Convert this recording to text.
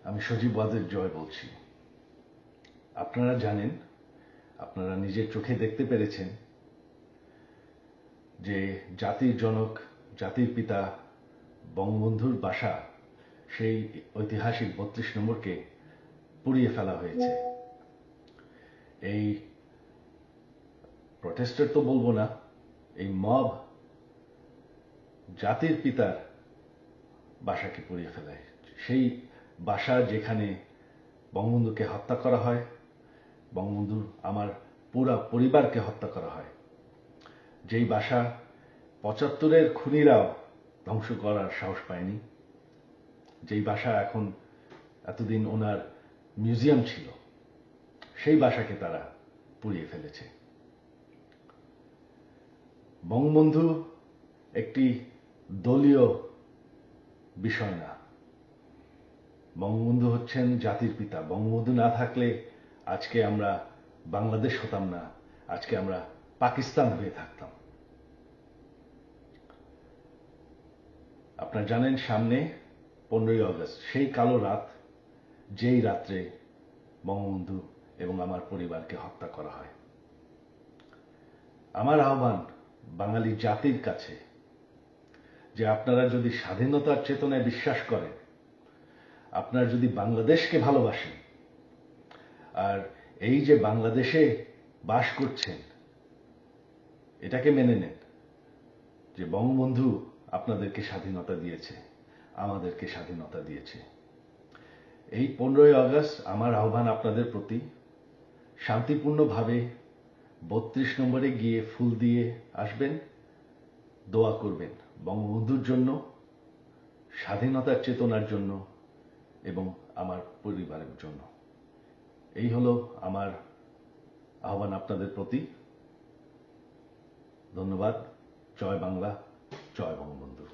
আমি সজীব ওয়াজেদ জয় বলছি। আপনারা জানেন, আপনারা নিজের চোখে দেখতে পেরেছেন যে জাতির জনক, জাতির পিতা বঙ্গবন্ধুর বাসা, সেই ঐতিহাসিক ৩২ নম্বরকে পুড়িয়ে ফেলা হয়েছে। এই প্রটেস্টার তো বলবো না, এই মব জাতির পিতার বাসাকে পুড়িয়ে ফেলায়। সেই বাসা যেখানে বঙ্গবন্ধুকে হত্যা করা হয়, বঙ্গবন্ধুর আমার পুরা পরিবারকে হত্যা করা হয়, যেই বাসা ৭৫-এর খুনিরাও ধ্বংস করার সাহস পায়নি, যেই বাসা এখন এতদিন ওনার মিউজিয়াম ছিল, সেই বাসাকে তারা পুড়িয়ে ফেলেছে। বঙ্গবন্ধু একটি দলীয় বিষয় না, বঙ্গবন্ধু হচ্ছেন জাতির পিতা। বঙ্গবন্ধু না থাকলে আজকে আমরা বাংলাদেশ হতাম না, আজকে আমরা পাকিস্তান হয়ে থাকতাম। আপনারা জানেন, সামনে 15ই আগস্ট, সেই কালো রাত, যেই রাত্রে বঙ্গবন্ধু এবং আমার পরিবারকে হত্যা করা হয়। আমার আহ্বান বাঙালি জাতির কাছে যে আপনারা যদি স্বাধীনতার চেতনায় বিশ্বাস করেন, আপনারা যদি বাংলাদেশকে ভালোবাসেন, আর এই যে বাংলাদেশে বাস করছেন, এটাকে মেনে নেন যে বঙ্গবন্ধু আপনাদেরকে স্বাধীনতা দিয়েছে, আমাদেরকে স্বাধীনতা দিয়েছে। এই 15ই আগস্ট আমার আহ্বান আপনাদের প্রতি, শান্তিপূর্ণভাবে ৩২ নম্বরে গিয়ে ফুল দিয়ে আসবেন, দোয়া করবেন বঙ্গবন্ধুর জন্য, স্বাধীনতার চেতনার জন্য এবং আমার পরিবারের জন্য। এই হলো আমার আহ্বান আপনাদের প্রতি। ধন্যবাদ। জয় বাংলা, জয় বঙ্গবন্ধু।